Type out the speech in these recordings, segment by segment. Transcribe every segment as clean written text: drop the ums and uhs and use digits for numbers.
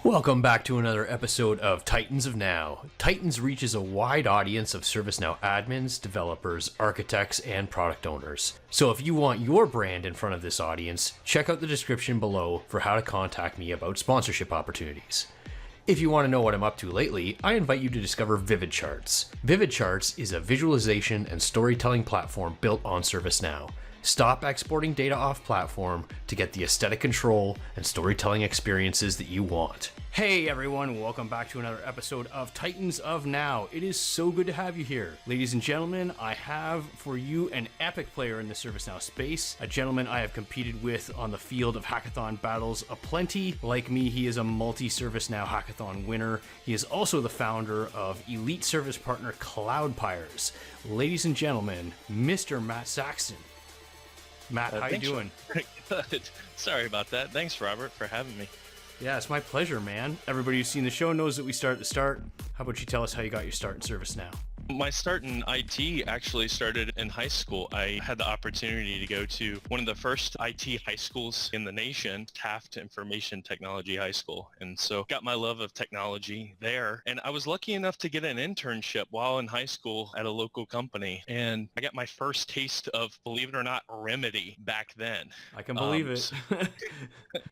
Welcome back to another episode of Titans of Now. Titans reaches a wide audience of ServiceNow admins, developers, architects, and product owners. So if you want your brand in front of this audience, check out the description below for how to contact me about sponsorship opportunities. If you want to know what I'm up to lately, I invite you to discover Vivid Charts. Vivid Charts is a visualization and storytelling platform built on ServiceNow. Stop exporting data off platform to get the aesthetic control and storytelling experiences that you want. Hey everyone, welcome back to another episode of Titans of Now. It is so good to have you here. Ladies and gentlemen, I have for you an epic player in the ServiceNow space, a gentleman I have competed with on the field of hackathon battles aplenty. Like me, he is a multi-ServiceNow hackathon winner. He is also the founder of elite service partner CloudPires. Ladies and gentlemen, Mr. Matt Saxton. Matt, how you doing? Good. Sorry about that. Thanks, Robert, for having me. Yeah, it's my pleasure, man. Everybody who's seen the show knows that we start at the start. How about you tell us how you got your start in ServiceNow? My start in IT actually started in high school. I had the opportunity to go to one of the first IT high schools in the nation, Taft Information Technology High School. And so got my love of technology there. And I was lucky enough to get an internship while in high school at a local company. And I got my first taste of, believe it or not, Remedy back then. I can believe it.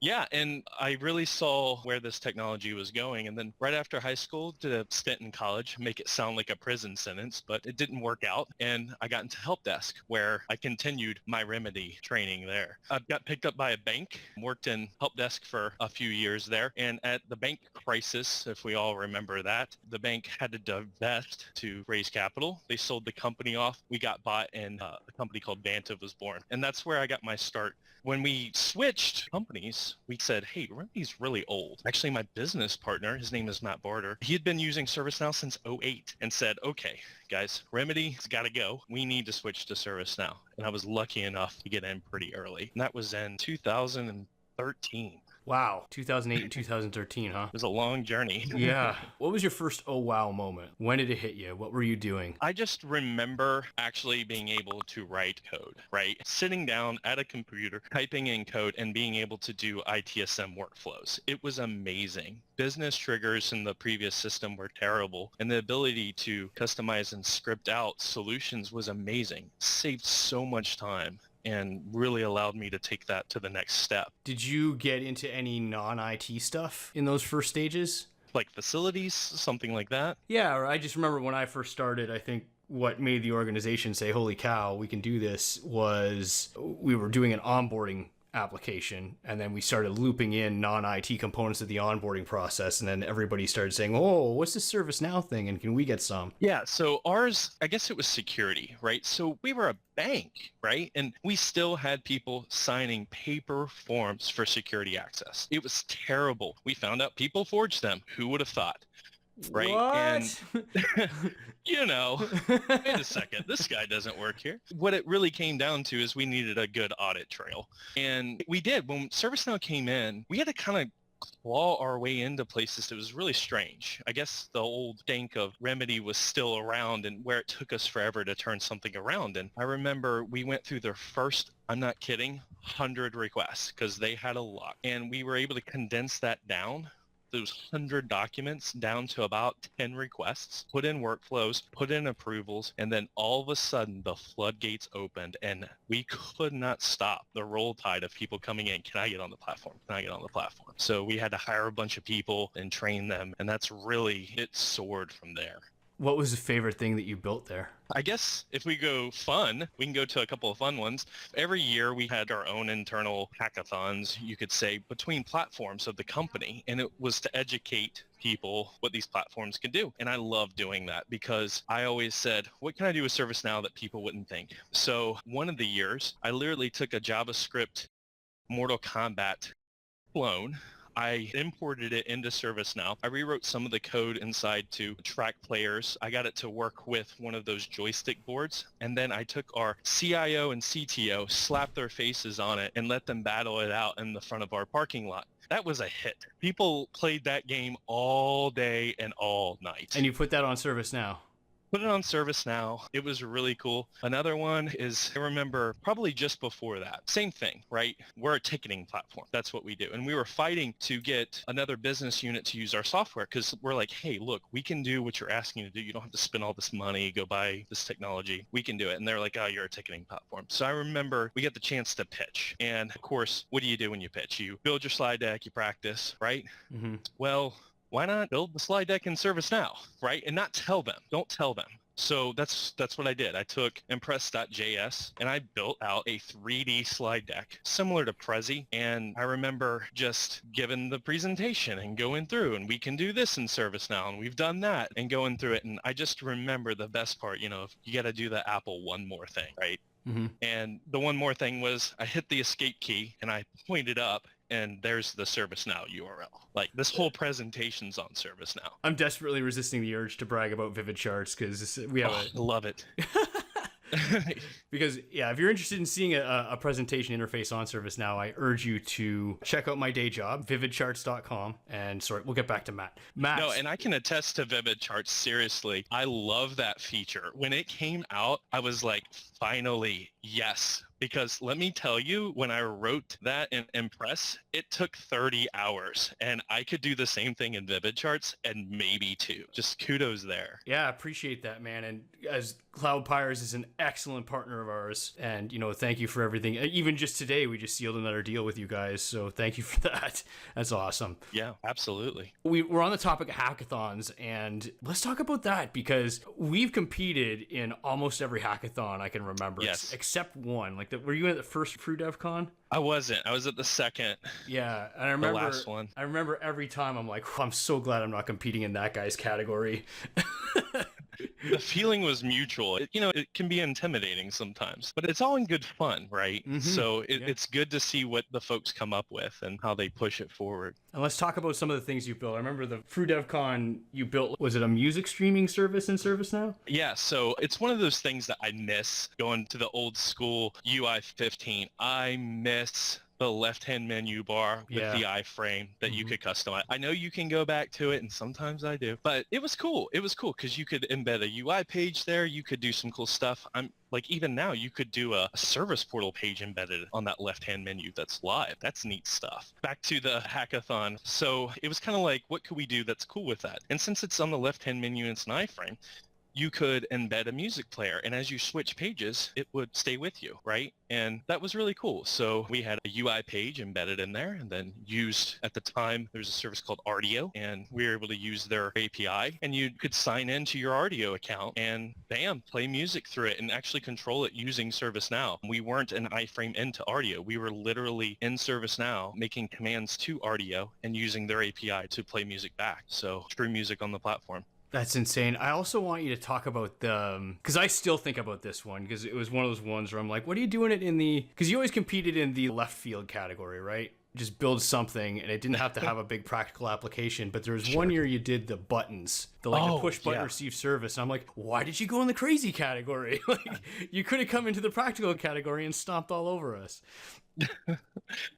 Yeah, and I really saw where this technology was going. And then right after high school, did a stint in college, make it sound like a prison sentence, but it didn't work out. And I got into help desk where I continued my Remedy training there. I got picked up by a bank, worked in help desk for a few years there. And at the bank crisis, if we all remember that, the bank had to divest to raise capital. They sold the company off. We got bought and a company called Vantive was born. And that's where I got my start. When we switched companies, we said, hey, Remedy's really old. Actually, my business partner, his name is Matt Barter, he had been using ServiceNow since '08 and said, okay, guys, Remedy's got to go. We need to switch to ServiceNow. And I was lucky enough to get in pretty early. And that was in 2013. Wow, 2008 and 2013, huh? It was a long journey. Yeah. What was your first oh wow moment? When did it hit you? What were you doing? I just remember actually being able to write code, right? Sitting down at a computer, typing in code, and being able to do ITSM workflows. It was amazing. Business triggers in the previous system were terrible, and the ability to customize and script out solutions was amazing. Saved so much time and really allowed me to take that to the next step. Did you get into any non-IT stuff in those first stages? Like facilities, something like that? Yeah, or I just remember when I first started, I think what made the organization say, holy cow, we can do this, was we were doing an onboarding application, and then we started looping in non-IT components of the onboarding process, and then everybody started saying, oh, what's this ServiceNow thing, and can we get some? Yeah, so ours, I guess it was security, right? So we were a bank, right? And we still had people signing paper forms for security access. It was terrible. We found out people forged them. Who would have thought? Right. What? And wait a second, this guy doesn't work here. What it really came down to is we needed a good audit trail. And we did. When ServiceNow came in, we had to kind of claw our way into places that was really strange. I guess the old dank of Remedy was still around and where it took us forever to turn something around. And I remember we went through their first, I'm not kidding, 100 requests because they had a lot. And we were able to condense that down, those 100 documents, down to about 10 requests, put in workflows, put in approvals, and then all of a sudden the floodgates opened and we could not stop the roll tide of people coming in. Can I get on the platform? Can I get on the platform? So we had to hire a bunch of people and train them, and that's really, it soared from there. What was the favorite thing that you built there? I guess if we go fun, we can go to a couple of fun ones. Every year we had our own internal hackathons, you could say, between platforms of the company. And it was to educate people what these platforms can do. And I love doing that because I always said, what can I do with ServiceNow that people wouldn't think? So one of the years, I literally took a JavaScript Mortal Kombat clone. I imported it into ServiceNow. I rewrote some of the code inside to track players. I got it to work with one of those joystick boards. And then I took our CIO and CTO, slapped their faces on it, and let them battle it out in the front of our parking lot. That was a hit. People played that game all day and all night. And you put that on ServiceNow? Put it on ServiceNow. It was really cool. Another one is, I remember probably just before that, same thing, right? We're a ticketing platform. That's what we do. And we were fighting to get another business unit to use our software because we're like, hey, look, we can do what you're asking to do. You don't have to spend all this money, go buy this technology. We can do it. And they're like, oh, you're a ticketing platform. So I remember we get the chance to pitch. And of course, what do you do when you pitch? You build your slide deck, you practice, right? Mm-hmm. Well, why not build the slide deck in ServiceNow, right? And not tell them. Don't tell them. So that's what I did. I took Impress.js and I built out a 3D slide deck similar to Prezi. And I remember just giving the presentation and going through, and we can do this in ServiceNow, and we've done that, and going through it. And I just remember the best part, you got to do the Apple one more thing, right? Mm-hmm. And the one more thing was I hit the escape key and I pointed up, and there's the ServiceNow URL. Like, this whole presentation's on ServiceNow. I'm desperately resisting the urge to brag about Vivid Charts because we have I love it. Because, yeah, if you're interested in seeing a presentation interface on ServiceNow, I urge you to check out my day job, vividcharts.com. And sorry, we'll get back to Matt. No, and I can attest to Vivid Charts. Seriously, I love that feature. When it came out, I was like, finally, yes. Because let me tell you, when I wrote that in Impress, it took 30 hours. And I could do the same thing in Vivid Charts and maybe 2. Just kudos there. Yeah, I appreciate that, man. And as CloudPires is an excellent partner of ours. And, thank you for everything. Even just today, we just sealed another deal with you guys. So thank you for that. That's awesome. Yeah, absolutely. We're on the topic of hackathons, and let's talk about that because we've competed in almost every hackathon I can remember. Yes. Except one. Were you at the first TrueDevCon? I wasn't. I was at the second. Yeah, and I remember the last one. I remember every time I'm like, I'm so glad I'm not competing in that guy's category. The feeling was mutual. It can be intimidating sometimes, but it's all in good fun, right? Mm-hmm. So it's good to see what the folks come up with and how they push it forward. And let's talk about some of the things you built. I remember the TrueDevCon you built, was it a music streaming service in ServiceNow? Yeah, so it's one of those things that I miss going to the old school UI 15. I miss the left-hand menu bar with the iframe that you could customize. I know you can go back to it, and sometimes I do, but it was cool. It was cool because you could embed a UI page there. You could do some cool stuff. Even now, you could do a service portal page embedded on that left-hand menu that's live. That's neat stuff. Back to the hackathon. So it was kind of like, what could we do that's cool with that? And since it's on the left-hand menu and it's an iframe, you could embed a music player, and as you switch pages, it would stay with you, right? And that was really cool. So we had a UI page embedded in there, and then used, at the time, there's a service called Rdio, and we were able to use their API, and you could sign into your Rdio account and bam, play music through it and actually control it using ServiceNow. We weren't an iframe into Rdio. We were literally in ServiceNow making commands to Rdio and using their API to play music back. So true music on the platform. That's insane. I also want you to talk about because I still think about this one because it was one of those ones where I'm like, what are you doing it in because you always competed in the left field category, right? Just build something, and it didn't have to have a big practical application, but there was one year you did the buttons, the push button receive service, and I'm like, why did you go in the crazy category? You could have come into the practical category and stomped all over us.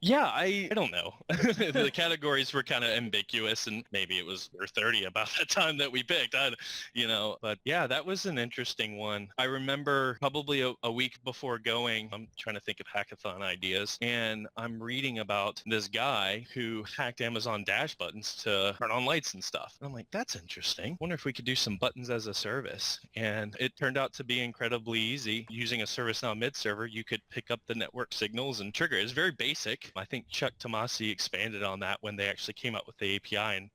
Yeah, I don't know. The categories were kind of ambiguous, and maybe it was 30 about that time that we picked. But yeah, that was an interesting one. I remember probably a week before going, I'm trying to think of hackathon ideas, and I'm reading about this guy who hacked Amazon Dash buttons to turn on lights and stuff. And I'm like, that's interesting. Wonder if we could do some buttons as a service. And it turned out to be incredibly easy. Using a ServiceNow Midserver, you could pick up the network signals and trigger. It's very basic. I think Chuck Tomasi expanded on that when they actually came out with the API, and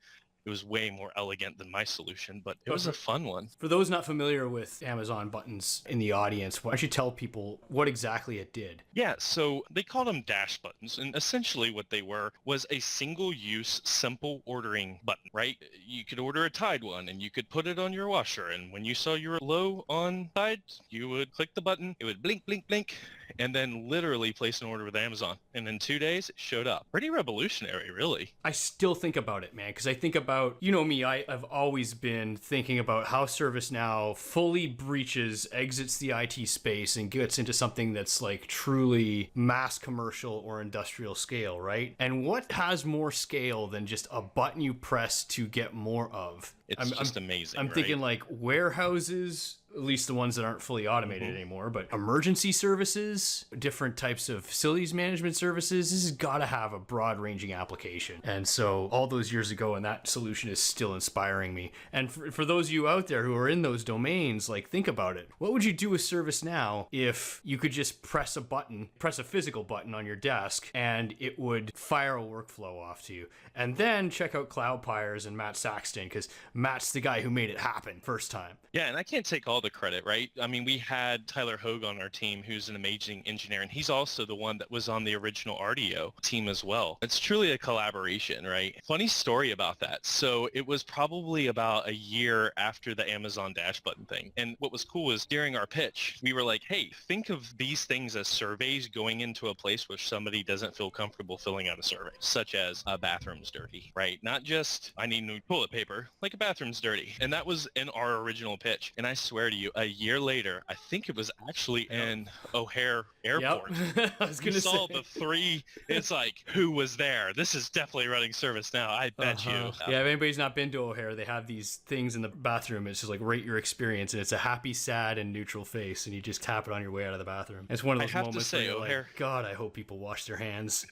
it was way more elegant than my solution, but it was a fun one. For those not familiar with Amazon buttons in the audience, why don't you tell people what exactly it did? Yeah, so they called them dash buttons, and essentially what they were was a single-use, simple ordering button, right? You could order a Tide one, and you could put it on your washer, and when you saw you were low on Tide, you would click the button, it would blink, blink, blink, and then literally place an order with Amazon. And in 2 days, it showed up. Pretty revolutionary, really. I still think about it, man, because I think about, you know me, I've always been thinking about how ServiceNow fully breaches, exits the IT space, and gets into something that's like truly mass commercial or industrial scale, right? And what has more scale than just a button you press to get more of? It's just amazing. I'm right? thinking like warehouses, at least the ones that aren't fully automated anymore, but emergency services, different types of facilities management services. This has got to have a broad ranging application. And so all those years ago, and that solution is still inspiring me. And for those of you out there who are in those domains, like think about it. What would you do with ServiceNow if you could just press a button, press a physical button on your desk, and it would fire a workflow off to you? And then check out CloudPires and Matt Saxton, because Matt's the guy who made it happen first time. Yeah, and I can't take all the credit, right? I mean, we had Tyler Hogue on our team, who's an amazing engineer, and he's also the one that was on the original RDO team as well. It's truly a collaboration, right? Funny story about that. So it was probably about a year after the Amazon Dash button thing. And what was cool is during our pitch, we were like, hey, think of these things as surveys going into a place where somebody doesn't feel comfortable filling out a survey, such as a bathroom's dirty, right? Not just, I need new toilet paper, like a bathroom's dirty. And that was in our original pitch. And I swear to you, a year later, I think it was actually in O'Hare Airport. Yep. I was going to say. Saw the three. It's like, who was there? This is definitely running ServiceNow. I bet you. Yeah, if anybody's not been to O'Hare, they have these things in the bathroom. It's just like rate your experience, and it's a happy, sad, and neutral face, and you just tap it on your way out of the bathroom. It's one of those moments where you're like, God, I hope people wash their hands.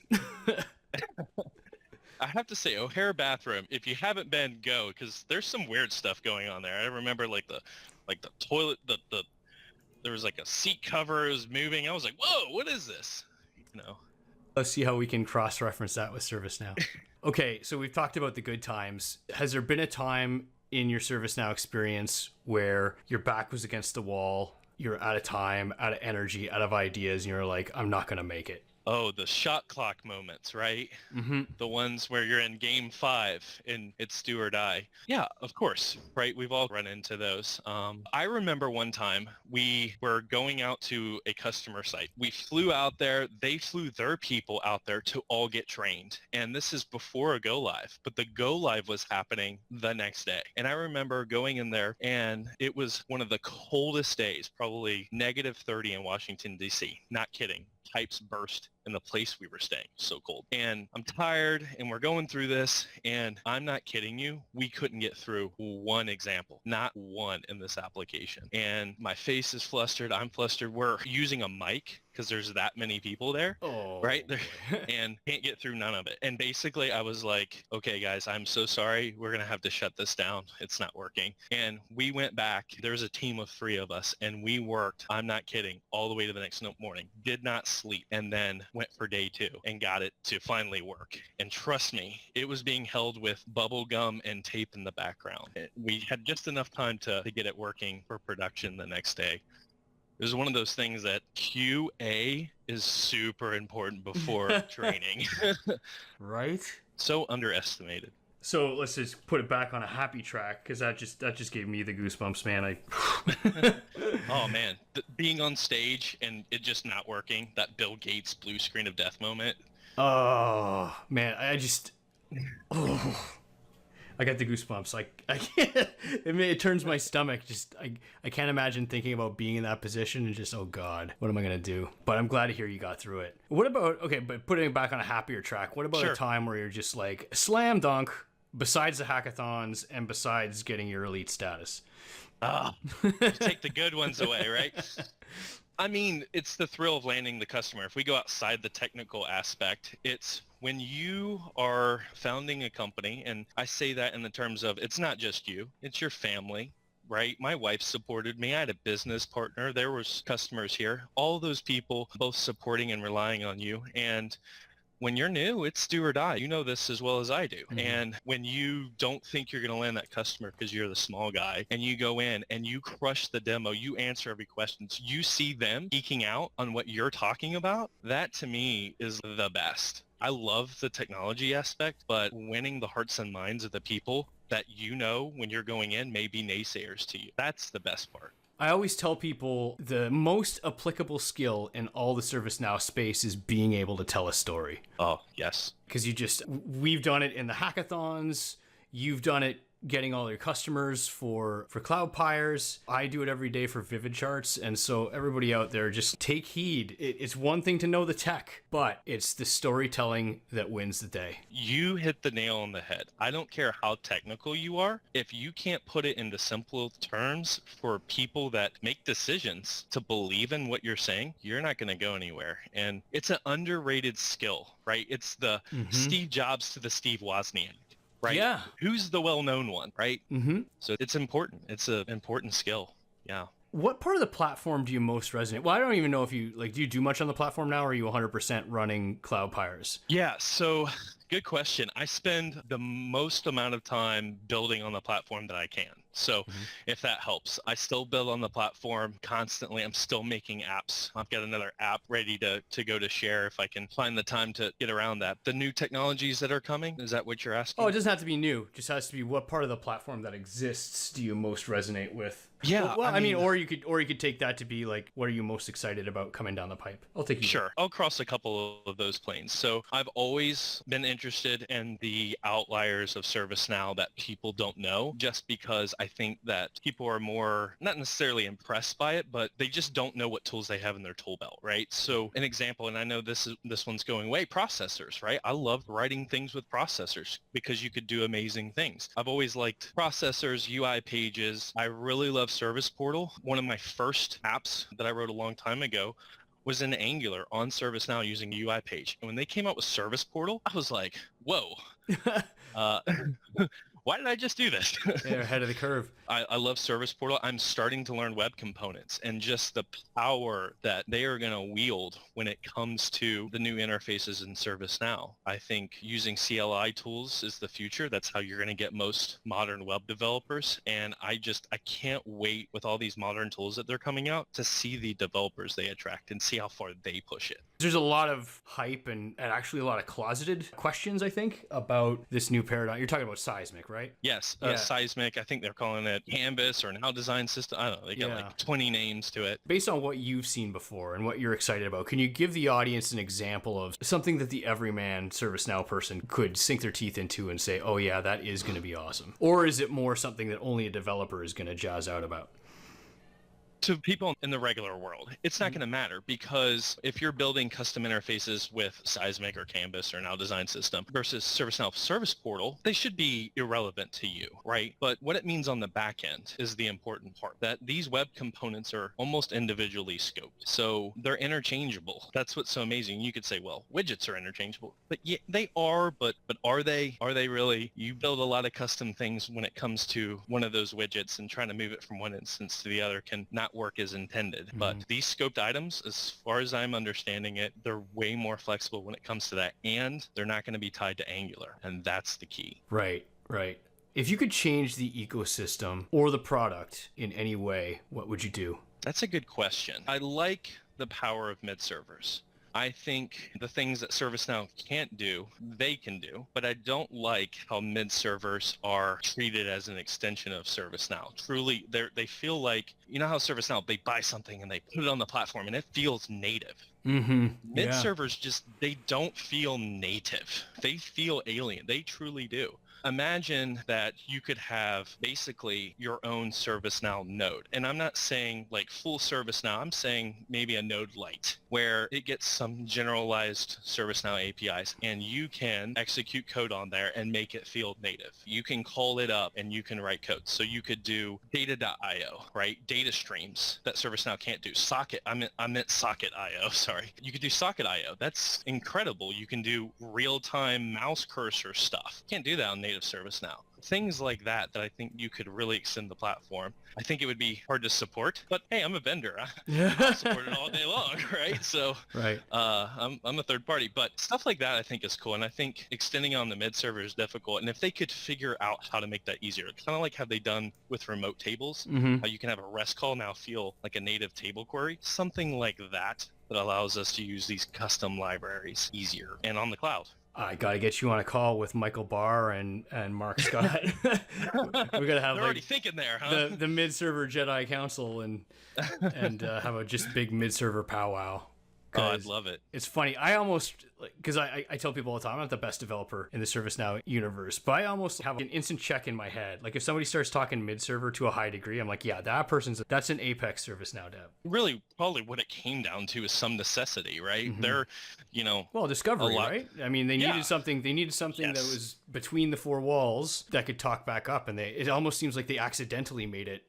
I have to say, O'Hare bathroom, if you haven't been, go, because there's some weird stuff going on there. I remember like the toilet, there was like a seat cover was moving. I was like, whoa, what is this? You know. Let's see how we can cross-reference that with ServiceNow. Okay, so we've talked about the good times. Has there been a time in your ServiceNow experience where your back was against the wall, you're out of time, out of energy, out of ideas, and you're like, I'm not going to make it? Oh, the shot clock moments, right? Mm-hmm. The ones where you're in game 5 and it's do or die. Yeah, of course, right? We've all run into those. I remember one time we were going out to a customer site. We flew out there. They flew their people out there to all get trained. And this is before a go live, but the go live was happening the next day. And I remember going in there and it was one of the coldest days, probably -30 in Washington, D.C. Not kidding. Pipes burst in the place we were staying. So cold. And I'm tired and we're going through this and I'm not kidding you. We couldn't get through one example, not one in this application. And my face is flustered. I'm flustered. We're using a mic because there's that many people there, right? And can't get through none of it. And basically I was like, okay, guys, I'm so sorry. We're going to have to shut this down. It's not working. And we went back. There was a team of 3 of us and we worked, I'm not kidding, all the way to the next morning. Did not sleep. And then went for day 2 and got it to finally work. And trust me, it was being held with bubble gum and tape in the background. We had just enough time to get it working for production the next day. It was one of those things that QA is super important before training. Right? So underestimated. So let's just put it back on a happy track, because that just gave me the goosebumps, man. Oh man, being on stage and it just not working, that Bill Gates blue screen of death moment. Oh man, I got the goosebumps. I can't. It turns my stomach. I can't imagine thinking about being in that position and just, oh God, what am I gonna do? But I'm glad to hear you got through it. What about, okay, but putting it back on a happier track, what about a time where you're just like, slam dunk, besides the hackathons and besides getting your elite status? Take the good ones away, right? I mean, it's the thrill of landing the customer. If we go outside the technical aspect, it's when you are founding a company, and I say that in the terms of it's not just you, it's your family, right? My wife supported me. I had a business partner. There was customers here. All those people both supporting and relying on you. And when you're new, it's do or die. You know this as well as I do. Mm-hmm. And when you don't think you're going to land that customer because you're the small guy and you go in and you crush the demo, you answer every question, so you see them geeking out on what you're talking about, that to me is the best. I love the technology aspect, but winning the hearts and minds of the people that you know when you're going in may be naysayers to you. That's the best part. I always tell people the most applicable skill in all the ServiceNow space is being able to tell a story. Oh, yes. Because we've done it in the hackathons, you've done it getting all your customers for CloudPires. I do it every day for Vivid Charts. And so everybody out there, just take heed. It's one thing to know the tech, but it's the storytelling that wins the day. You hit the nail on the head. I don't care how technical you are. If you can't put it into simple terms for people that make decisions to believe in what you're saying, you're not going to go anywhere. And it's an underrated skill, right? It's the Steve Jobs to the Steve Wozniak. Right? Yeah. Who's the well-known one, right? Mm-hmm. So it's important. It's an important skill. Yeah. What part of the platform do you most resonate? Well, I don't even know if you, do you do much on the platform now, or are you 100% running CloudPires? Yeah. So good question. I spend the most amount of time building on the platform that I can. So if that helps, I still build on the platform constantly. I'm still making apps. I've got another app ready to go to share if I can find the time to get around that. The new technologies that are coming, is that what you're asking? Oh, it doesn't have to be new. It just has to be what part of the platform that exists do you most resonate with? Yeah. Well, I mean, or you could take that to be like, what are you most excited about coming down the pipe? I'll take you. Sure. I'll cross a couple of those planes. So I've always been interested in the outliers of ServiceNow that people don't know, just because I think that people are more, not necessarily impressed by it, but they just don't know what tools they have in their tool belt, right? So an example, and I know this one's going away, processors, right? I love writing things with processors because you could do amazing things. I've always liked processors, UI pages. I really love Service Portal. One of my first apps that I wrote a long time ago was in Angular on ServiceNow using a UI page. And when they came out with Service Portal, I was like, whoa. Why did I just do this? They're ahead of the curve. I love Service Portal. I'm starting to learn web components and just the power that they are going to wield when it comes to the new interfaces in ServiceNow. I think using CLI tools is the future. That's how you're going to get most modern web developers. And I can't wait with all these modern tools that they're coming out to see the developers they attract and see how far they push it. There's a lot of hype and actually a lot of closeted questions, I think, about this new paradigm. You're talking about Seismic, right? Yes, Seismic. I think they're calling it Canvas or Now Design System. I don't know. They got like 20 names to it. Based on what you've seen before and what you're excited about, can you give the audience an example of something that the everyman ServiceNow person could sink their teeth into and say, oh yeah, that is going to be awesome? Or is it more something that only a developer is going to jazz out about? To people in the regular world, it's not going to matter, because if you're building custom interfaces with Seismic or Canvas or Now Design System versus ServiceNow Service Portal, they should be irrelevant to you, right? But what it means on the back end is the important part, that these web components are almost individually scoped. So they're interchangeable. That's what's so amazing. You could say, well, widgets are interchangeable, but yeah, they are, but are they? Are they really? You build a lot of custom things when it comes to one of those widgets, and trying to move it from one instance to the other can not work as intended. But these scoped items, as far as I'm understanding it, they're way more flexible when it comes to that, and they're not going to be tied to Angular, and that's the key. Right. If you could change the ecosystem or the product in any way, what would you do? That's a good question. I like the power of Midservers. I think the things that ServiceNow can't do, they can do, but I don't like how Midservers are treated as an extension of ServiceNow. Truly, they feel like, you know how ServiceNow, they buy something and they put it on the platform and it feels native. Midservers just, they don't feel native. They feel alien. They truly do. Imagine that you could have basically your own ServiceNow node. And I'm not saying like full ServiceNow. I'm saying maybe a node light where it gets some generalized ServiceNow APIs, and you can execute code on there and make it feel native. You can call it up and you can write code. So you could do data.io, right? Data streams that ServiceNow can't do. Socket, I meant Socket.io, sorry. You could do Socket.io. That's incredible. You can do real-time mouse cursor stuff. Can't do that on native ServiceNow. Things like that I think you could really extend the platform. I think it would be hard to support, but hey, I'm a vendor. I'll support it all day long, right? So I'm a third party, but stuff like that I think is cool. And I think extending on the mid-server is difficult. And if they could figure out how to make that easier, kind of like how they done with remote tables, how you can have a REST call now feel like a native table query, something like that allows us to use these custom libraries easier and on the cloud. I got to get you on a call with Michael Barr and Mark Scott. We're gonna have They're already thinking there, huh? the mid-server Jedi Council and have a just big mid-server powwow. Oh, I'd love it. It's funny. I almost, because I tell people all the time, I'm not the best developer in the ServiceNow universe, but I almost have an instant check in my head. Like if somebody starts talking mid-server to a high degree, I'm like, yeah, that's an Apex ServiceNow dev. Really, probably what it came down to is some necessity, right? Mm-hmm. They're, well, discovery, right? I mean, they needed something. They needed something Yes. that was between the four walls that could talk back up, and it almost seems like they accidentally made it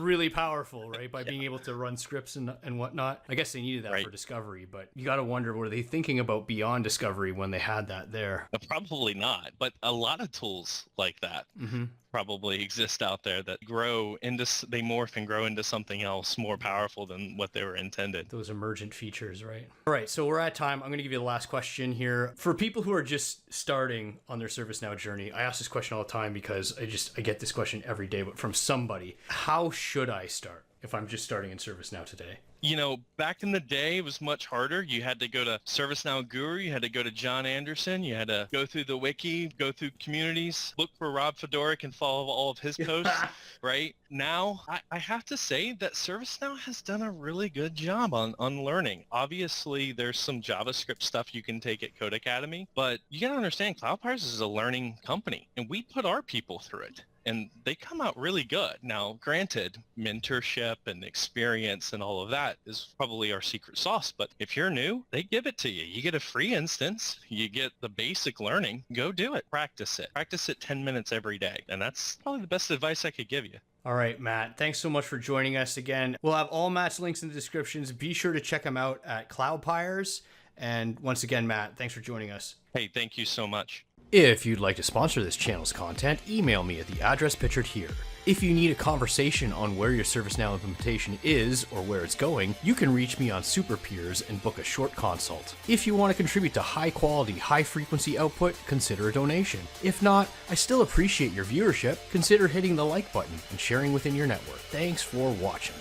really powerful, right? By being able to run scripts and whatnot. I guess they needed that for discovery, but you got to wonder, what are they thinking about beyond discovery when they had that there? Probably not, but a lot of tools like that probably exist out there that they morph and grow into something else more powerful than what they were intended. Those emergent features, right? All right, so we're at time. I'm going to give you the last question here. For people who are just starting on their ServiceNow journey, I ask this question all the time because I get this question every day, but from somebody. How should I start if I'm just starting in ServiceNow today? Back in the day, it was much harder. You had to go to ServiceNow Guru. You had to go to John Anderson. You had to go through the wiki, go through communities, look for Rob Fedoric and follow all of his posts, right? Now, I have to say that ServiceNow has done a really good job on learning. Obviously, there's some JavaScript stuff you can take at Code Academy, but you got to understand CloudPires is a learning company, and we put our people through it. And they come out really good. Now, granted, mentorship and experience and all of that is probably our secret sauce. But if you're new, they give it to you. You get a free instance. You get the basic learning. Go do it. Practice it. Practice it 10 minutes every day. And that's probably the best advice I could give you. All right, Matt, thanks so much for joining us again. We'll have all Matt's links in the descriptions. Be sure to check him out at CloudPires. And once again, Matt, thanks for joining us. Hey, thank you so much. If you'd like to sponsor this channel's content, email me at the address pictured here. If you need a conversation on where your ServiceNow implementation is or where it's going, you can reach me on SuperPeers and book a short consult. If you want to contribute to high quality, high frequency output, consider a donation. If not, I still appreciate your viewership. Consider hitting the like button and sharing within your network. Thanks for watching.